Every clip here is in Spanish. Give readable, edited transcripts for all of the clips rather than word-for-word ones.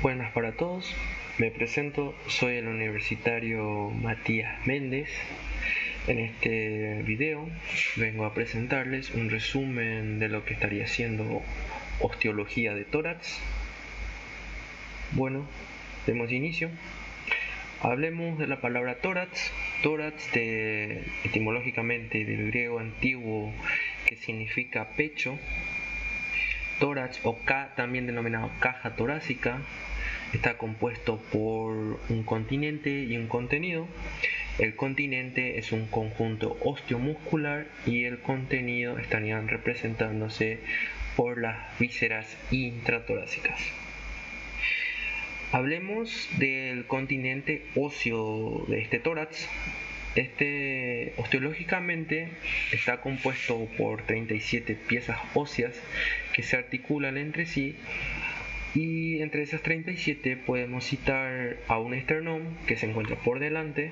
Buenas para todos, me presento, soy el universitario Matías Méndez. En este video vengo a presentarles un resumen de lo que estaría siendo osteología de tórax. Bueno, demos inicio. Hablemos de la palabra tórax. Tórax etimológicamente del griego antiguo, que significa pecho. Tórax o también denominado caja torácica, está compuesto por un continente y un contenido. El continente es un conjunto osteomuscular y el contenido estarían representándose por las vísceras intratorácicas. Hablemos del continente óseo de este tórax. Osteológicamente está compuesto por 37 piezas óseas que se articulan entre sí, y entre esas 37 podemos citar a un esternón que se encuentra por delante,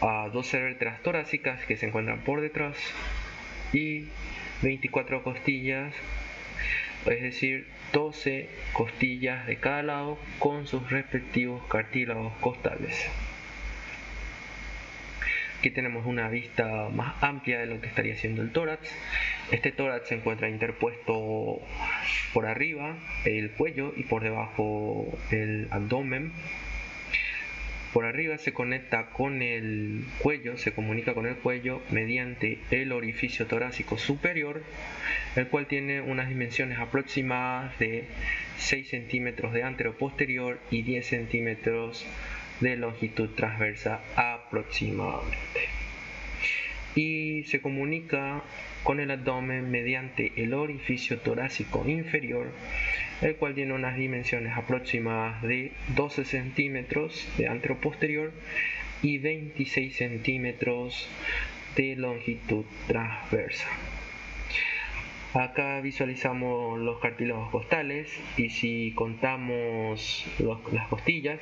a 12 vértebras torácicas que se encuentran por detrás y 24 costillas, es decir, 12 costillas de cada lado con sus respectivos cartílagos costales. Aquí tenemos una vista más amplia de lo que estaría siendo el tórax. Este tórax se encuentra interpuesto por arriba el cuello y por debajo el abdomen. Por arriba se conecta con el cuello, se comunica con el cuello mediante el orificio torácico superior, el cual tiene unas dimensiones aproximadas de 6 centímetros de anteroposterior y 10 centímetros de longitud transversa aproximadamente, y se comunica con el abdomen mediante el orificio torácico inferior, el cual tiene unas dimensiones aproximadas de 12 centímetros de anteroposterior y 26 centímetros de longitud transversa. Acá visualizamos los cartílagos costales, y si contamos las costillas,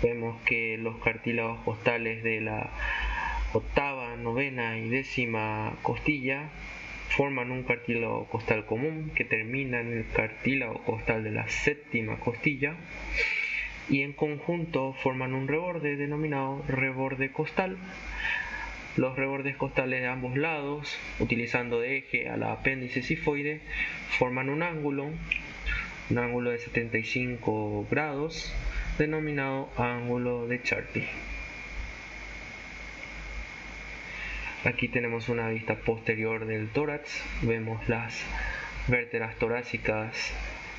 vemos que los cartílagos costales de la octava, novena y décima costilla forman un cartílago costal común que termina en el cartílago costal de la séptima costilla, y en conjunto forman un reborde denominado reborde costal. Los rebordes costales de ambos lados, utilizando de eje al apéndice sifoide, forman un ángulo de 75 grados, denominado ángulo de Charpy. Aquí tenemos una vista posterior del tórax. Vemos las vértebras torácicas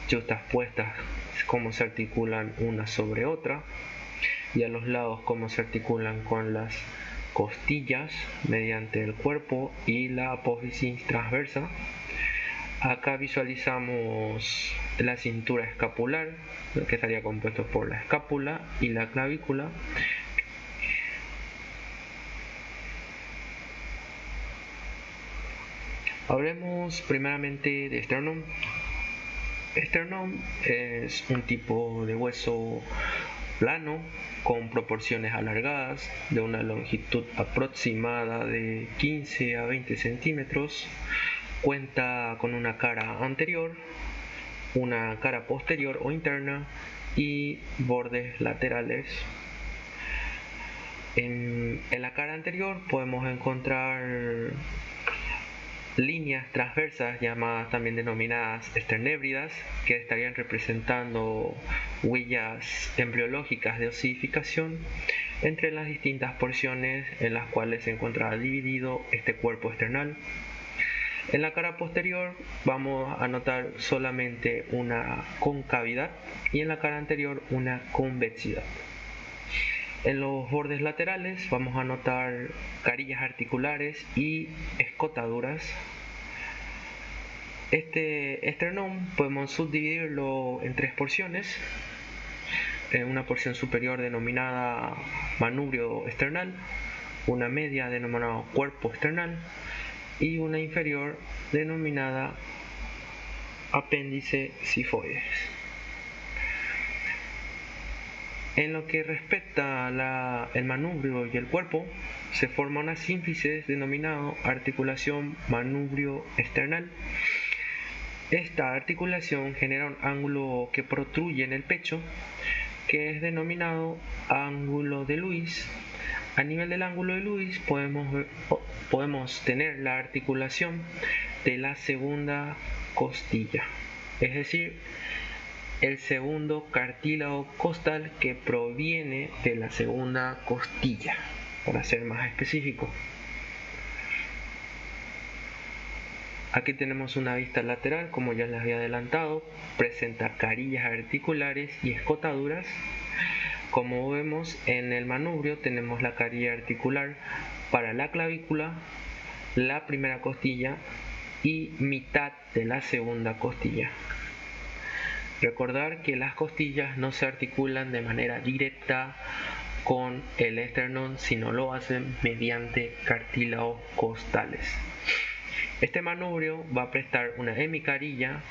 yuxtapuestas, cómo se articulan una sobre otra, y a los lados cómo se articulan con las costillas mediante el cuerpo y la apófisis transversa. Acá visualizamos la cintura escapular, que estaría compuesto por la escápula y la clavícula. Hablemos primeramente de esternón. Esternón es un tipo de hueso plano con proporciones alargadas, de una longitud aproximada de 15 a 20 centímetros. Cuenta con una cara anterior, una cara posterior o interna y bordes laterales. En la cara anterior podemos encontrar líneas transversas, llamadas también denominadas esternébridas, que estarían representando huellas embriológicas de osificación entre las distintas porciones en las cuales se encuentra dividido este cuerpo esternal. En la cara posterior vamos a notar solamente una concavidad, y en la cara anterior una convexidad. En los bordes laterales vamos a notar carillas articulares y escotaduras. Este esternón podemos subdividirlo en tres porciones. Una porción superior denominada manubrio esternal, una media denominada cuerpo esternal y una inferior denominada apéndice sifoides. En lo que respecta al manubrio y el cuerpo, se forma una sínfisis denominada articulación manubrio esternal. Esta articulación genera un ángulo que protruye en el pecho, que es denominado ángulo de Lewis. A nivel del ángulo de Lewis podemos tener la articulación de la segunda costilla, es decir, el segundo cartílago costal que proviene de la segunda costilla, para ser más específico. Aquí tenemos una vista lateral, como ya les había adelantado, presenta carillas articulares y escotaduras. Como vemos en el manubrio, tenemos la carilla articular para la clavícula, la primera costilla y mitad de la segunda costilla. Recordar que las costillas no se articulan de manera directa con el esternón, sino lo hacen mediante cartílagos costales. Este manubrio va a prestar una hemicarilla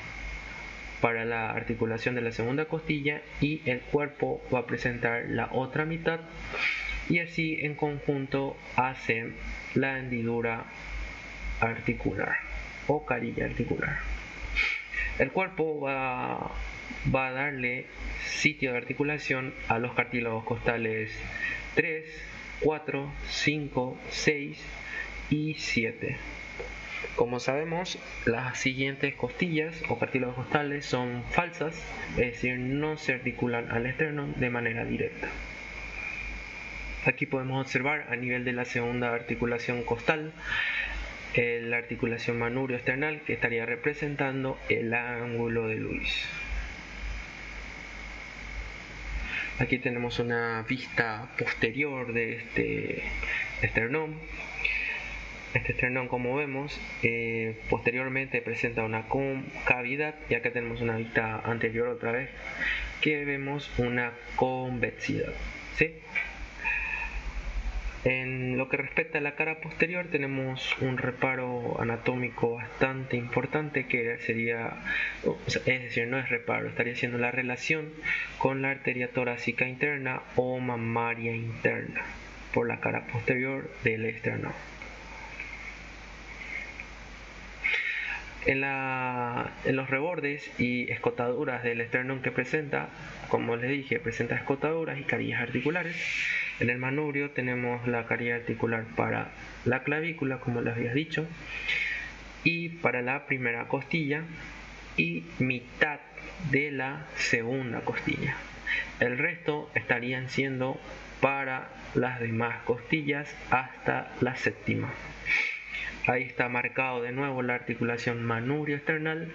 para la articulación de la segunda costilla y el cuerpo va a presentar la otra mitad, y así en conjunto hacen la hendidura articular o carilla articular. El cuerpo va a darle sitio de articulación a los cartílagos costales 3, 4, 5, 6 y 7. Como sabemos, las siguientes costillas o cartílagos costales son falsas, es decir, no se articulan al esternón de manera directa. Aquí podemos observar a nivel de la segunda articulación costal la articulación manubrio-esternal, que estaría representando el ángulo de Lewis. Aquí tenemos una vista posterior de este esternón. Este esternón, como vemos, posteriormente presenta una concavidad, y acá tenemos una vista anterior otra vez, que vemos una convexidad, ¿sí? En lo que respecta a la cara posterior, tenemos un reparo anatómico bastante importante, que sería, es decir, no es reparo, estaría siendo la relación con la arteria torácica interna o mamaria interna por la cara posterior del esternón. En los rebordes y escotaduras del esternón que presenta, como les dije, presenta escotaduras y carillas articulares. En el manubrio tenemos la carilla articular para la clavícula, como les había dicho, y para la primera costilla y mitad de la segunda costilla. El resto estarían siendo para las demás costillas hasta la séptima. Ahí está marcado de nuevo la articulación manubrio-esternal,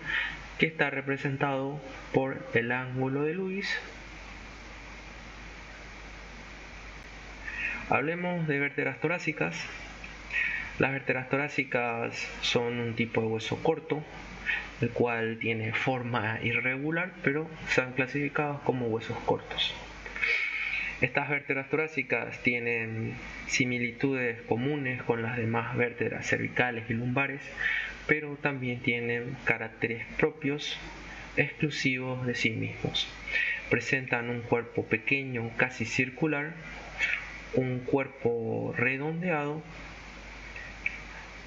que está representado por el ángulo de Lewis. Hablemos de vértebras torácicas. Las vértebras torácicas son un tipo de hueso corto, el cual tiene forma irregular, pero se han clasificado como huesos cortos. Estas vértebras torácicas tienen similitudes comunes con las demás vértebras cervicales y lumbares, pero también tienen caracteres propios, exclusivos de sí mismos. Presentan un cuerpo pequeño, casi circular, un cuerpo redondeado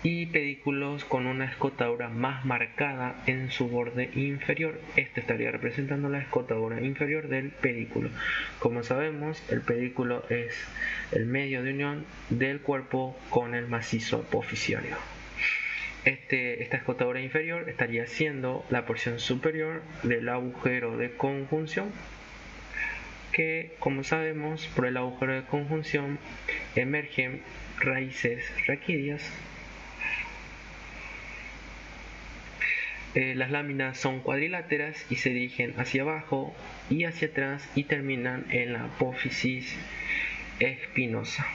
y pedículos con una escotadura más marcada en su borde inferior. Esto estaría representando la escotadura inferior del pedículo. Como sabemos, el pedículo es el medio de unión del cuerpo con el macizo apofisiorio. Esta escotadura inferior estaría siendo la porción superior del agujero de conjunción, que, como sabemos, por el agujero de conjunción emergen raíces raquídeas. Las láminas son cuadriláteras y se dirigen hacia abajo y hacia atrás y terminan en la apófisis espinosa.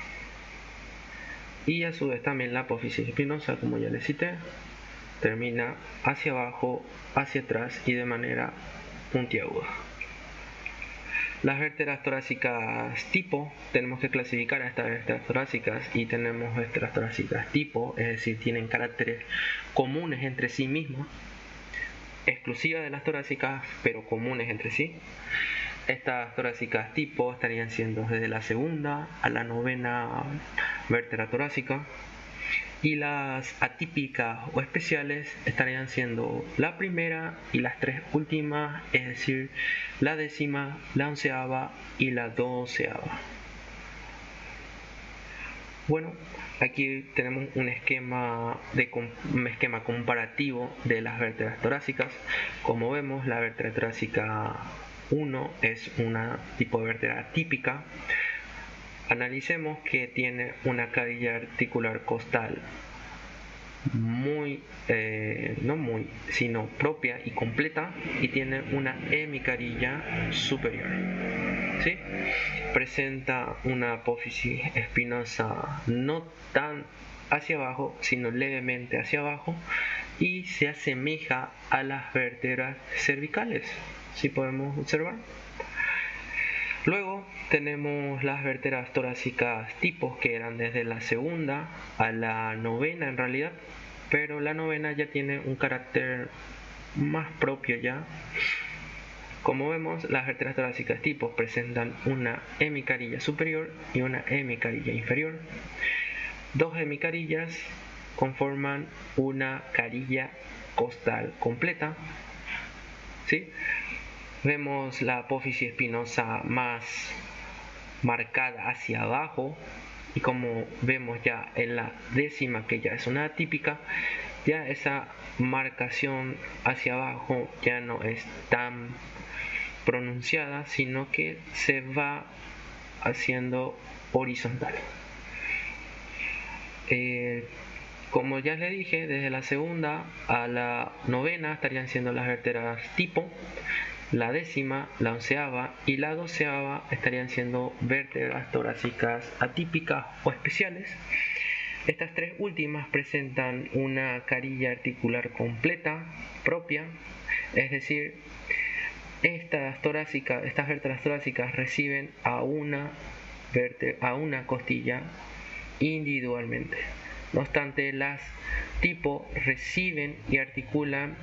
Y a su vez también la apófisis espinosa, como ya les cité, termina hacia abajo, hacia atrás y de manera puntiaguda. Las vértebras torácicas tipo, tenemos que clasificar a estas vértebras torácicas, y tenemos vértebras torácicas tipo, es decir, tienen caracteres comunes entre sí mismos, exclusivas de las torácicas, pero comunes entre sí. Estas torácicas tipo estarían siendo desde la segunda a la novena vértebra torácica. Y las atípicas o especiales estarían siendo la primera y las tres últimas, es decir, la décima, la onceava y la doceava. Bueno, aquí tenemos un esquema comparativo de las vértebras torácicas. Como vemos, la vértebra torácica 1 es una tipo de vértebra típica. Analicemos que tiene una cadilla articular costal sino propia y completa, y tiene una hemicarilla superior. ¿Sí? Presenta una apófisis espinosa no tan hacia abajo, sino levemente hacia abajo, y se asemeja a las vértebras cervicales, si podemos observar. Luego tenemos las vértebras torácicas tipos, que eran desde la segunda a la novena en realidad, pero la novena ya tiene un carácter más propio ya. Como vemos, las vértebras torácicas tipos presentan una hemicarilla superior y una hemicarilla inferior. Dos hemicarillas conforman una carilla costal completa. ¿Sí? Vemos la apófisis espinosa más marcada hacia abajo, y como vemos ya en la décima, que ya es una atípica, ya esa marcación hacia abajo ya no es tan pronunciada, sino que se va haciendo horizontal. Como ya les dije, desde la segunda a la novena estarían siendo las vértebras tipo. La décima, la onceava y la doceava estarían siendo vértebras torácicas atípicas o especiales. Estas tres últimas presentan una carilla articular completa propia, es decir, estas vértebras torácicas reciben a una costilla individualmente. No obstante, las tipo reciben y articulan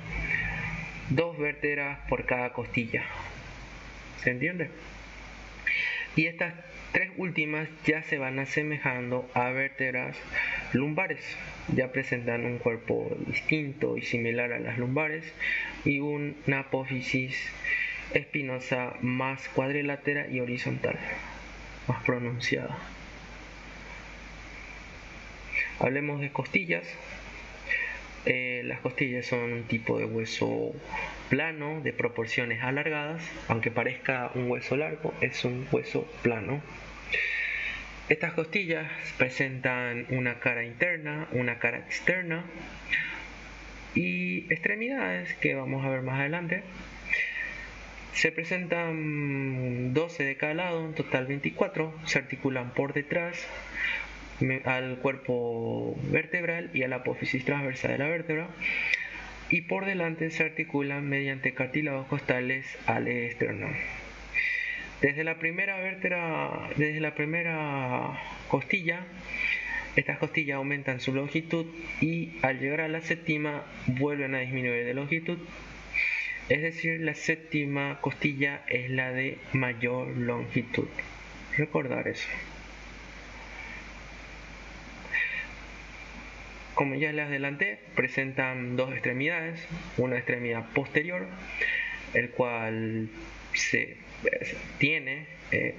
dos vértebras por cada costilla. ¿Se entiende? Y estas tres últimas ya se van asemejando a vértebras lumbares. Ya presentan un cuerpo distinto y similar a las lumbares, y una apófisis espinosa más cuadrilátera y horizontal, más pronunciada. Hablemos de costillas. Las costillas son un tipo de hueso plano de proporciones alargadas. Aunque parezca un hueso largo, es un hueso plano. Estas costillas presentan una cara interna, una cara externa y extremidades que vamos a ver más adelante. Se presentan 12 de cada lado, en total 24. Se articulan por detrás al cuerpo vertebral y a la apófisis transversa de la vértebra, y por delante se articulan mediante cartílagos costales al esternón. Desde la primera costilla, estas costillas aumentan su longitud, y al llegar a la séptima vuelven a disminuir de longitud. Es decir, la séptima costilla es la de mayor longitud. Recordar eso. Como ya les adelanté, presentan dos extremidades. Una extremidad posterior, el cual tiene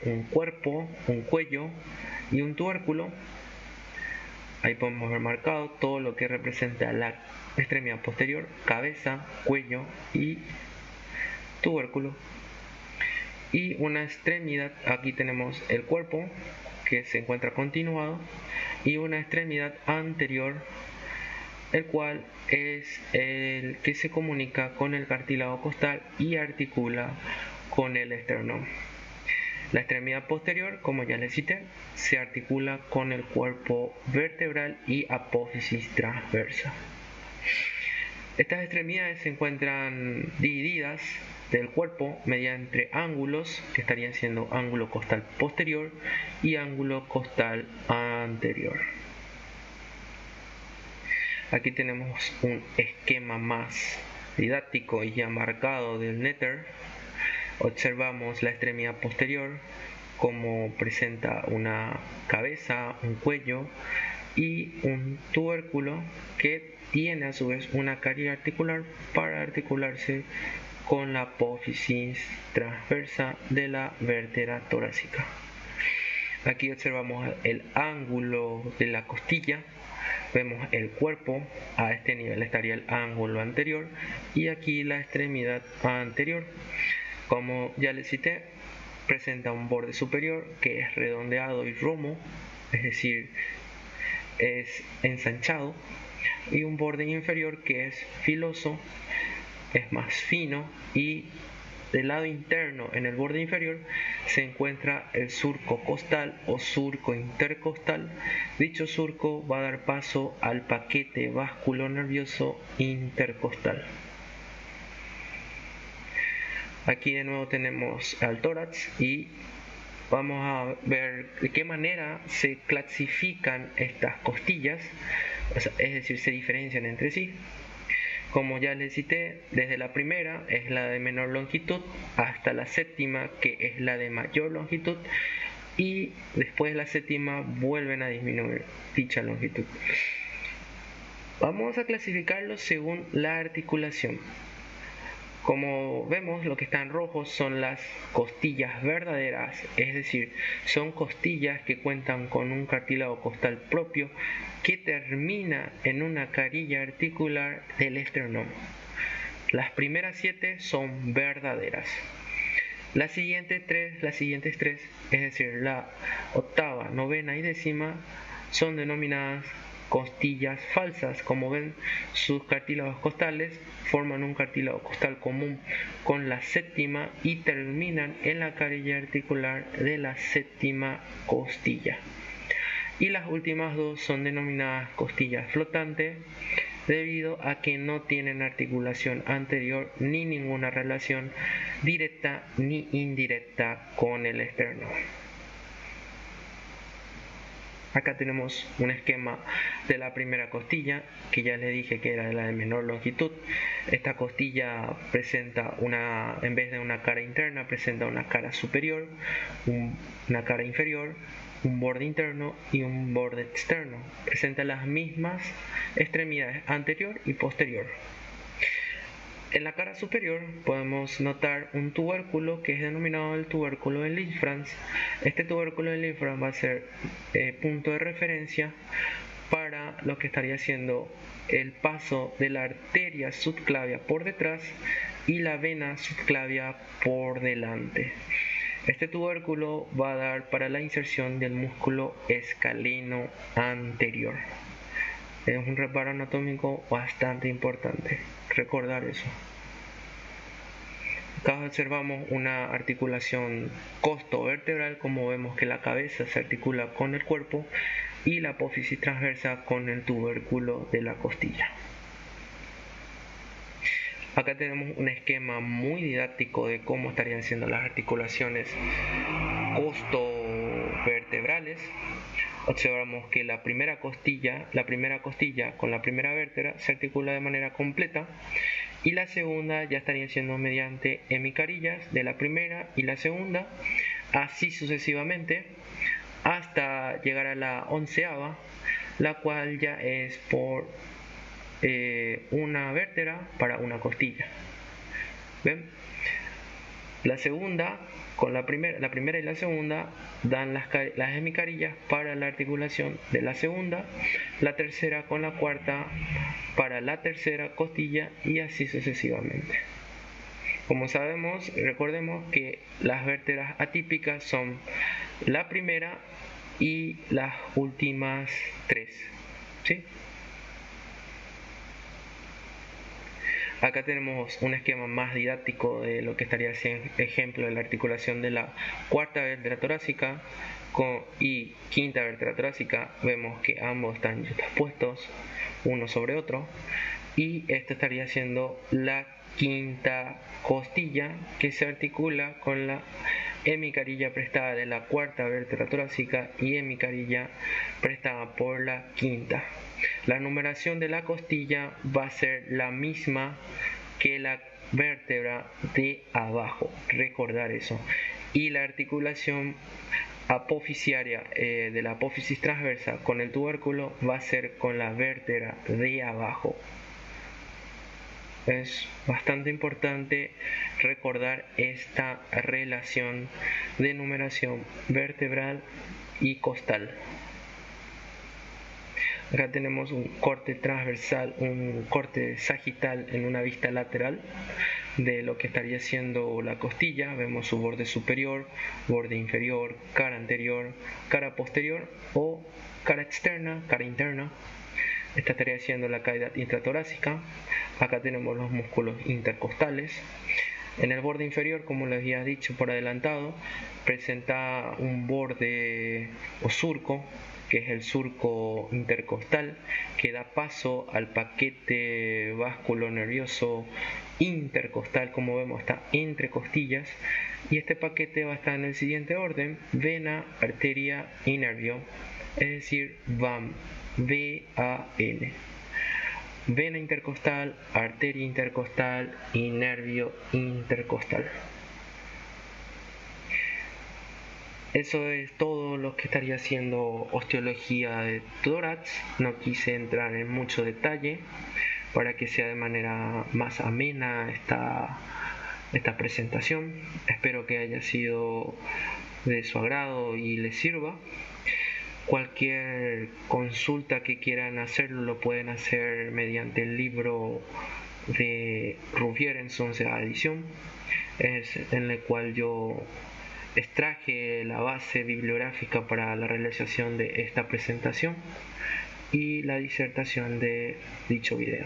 un cuerpo, un cuello y un tubérculo. Ahí podemos ver marcado todo lo que representa la extremidad posterior: cabeza, cuello y tubérculo. Y una extremidad, aquí tenemos el cuerpo que se encuentra continuado, y una extremidad anterior, el cual es el que se comunica con el cartílago costal y articula con el esternón. La extremidad posterior, como ya les cité, se articula con el cuerpo vertebral y apófisis transversa. Estas extremidades se encuentran divididas del cuerpo mediante ángulos, que estarían siendo ángulo costal posterior y ángulo costal anterior. Aquí tenemos un esquema más didáctico y ya marcado del Netter. Observamos la extremidad posterior, como presenta una cabeza, un cuello y un tubérculo que tiene a su vez una carilla articular para articularse con la apófisis transversa de la vértebra torácica. Aquí observamos el ángulo de la costilla, vemos el cuerpo, a este nivel estaría el ángulo anterior y aquí la extremidad anterior. Como ya les cité, presenta un borde superior que es redondeado y romo, es decir, es ensanchado, y un borde inferior que es filoso, es más fino, y del lado interno en el borde inferior se encuentra el surco costal o surco intercostal. Dicho surco va a dar paso al paquete vasculonervioso intercostal. Aquí de nuevo tenemos al tórax y vamos a ver de qué manera se clasifican estas costillas, es decir, se diferencian entre sí. Como ya les cité, desde la primera es la de menor longitud hasta la séptima, que es la de mayor longitud, y después de la séptima vuelven a disminuir dicha longitud. Vamos a clasificarlo según la articulación. Como vemos, lo que está en rojo son las costillas verdaderas, es decir, son costillas que cuentan con un cartílago costal propio que termina en una carilla articular del esternón. Las primeras 7 son verdaderas. Las siguientes tres, es decir, la octava, novena y décima, son denominadas costillas falsas. Como ven, sus cartílagos costales forman un cartílago costal común con la séptima y terminan en la carilla articular de la séptima costilla. Y las últimas dos son denominadas costillas flotantes debido a que no tienen articulación anterior ni ninguna relación directa ni indirecta con el esternón. Acá tenemos un esquema de la primera costilla, que ya les dije que era la de menor longitud. Esta costilla presenta en vez de una cara interna, presenta una cara superior, una cara inferior, un borde interno y un borde externo. Presenta las mismas extremidades anterior y posterior. En la cara superior podemos notar un tubérculo que es denominado el tubérculo de Lisfranc. Este tubérculo de Lisfranc va a ser punto de referencia para lo que estaría siendo el paso de la arteria subclavia por detrás y la vena subclavia por delante. Este tubérculo va a dar para la inserción del músculo escaleno anterior. Es un reparo anatómico bastante importante recordar eso. Acá observamos una articulación costovertebral, como vemos que la cabeza se articula con el cuerpo y la apófisis transversa con el tubérculo de la costilla. Acá tenemos un esquema muy didáctico de cómo estarían siendo las articulaciones costovertebrales. Observamos que la primera costilla con la primera vértebra se articula de manera completa y la segunda ya estaría siendo mediante hemicarillas de la primera y la segunda, así sucesivamente hasta llegar a la onceava, la cual ya es por una vértebra para una costilla. ¿Ven? La segunda con la primera y la segunda dan las hemicarillas para la articulación de la segunda, la tercera con la cuarta para la tercera costilla y así sucesivamente. Como sabemos, recordemos que las vértebras atípicas son la primera y las últimas 3, ¿sí? Acá tenemos un esquema más didáctico de lo que estaría siendo ejemplo de la articulación de la cuarta vértebra torácica y quinta vértebra torácica. Vemos que ambos están puestos uno sobre otro y esto estaría siendo la quinta costilla que se articula con la hemicarilla prestada de la cuarta vértebra torácica y hemicarilla prestada por la quinta. La numeración de la costilla va a ser la misma que la vértebra de abajo, recordar eso. Y la articulación apoficiaria de la apófisis transversa con el tubérculo va a ser con la vértebra de abajo. Es bastante importante recordar esta relación de numeración vertebral y costal. Acá tenemos un corte transversal, un corte sagital en una vista lateral de lo que estaría siendo la costilla. Vemos su borde superior, borde inferior, cara anterior, cara posterior o cara externa, cara interna. Esta estaría siendo la cavidad intratorácica. Acá tenemos los músculos intercostales. En el borde inferior, como les había dicho por adelantado, presenta un borde o surco, que es el surco intercostal, que da paso al paquete vasculonervioso intercostal, como vemos está entre costillas, y este paquete va a estar en el siguiente orden: vena, arteria y nervio, es decir, VAN, V-A-N. Vena intercostal, arteria intercostal y nervio intercostal. Eso es todo lo que estaría haciendo osteología de tórax. No quise entrar en mucho detalle para que sea de manera más amena esta presentación. Espero que haya sido de su agrado y les sirva. Cualquier consulta que quieran hacerlo lo pueden hacer mediante el libro de Rouvier en su 11ª edición, en el cual yo extraje la base bibliográfica para la realización de esta presentación y la disertación de dicho video.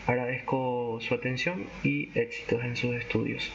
Agradezco su atención y éxitos en sus estudios.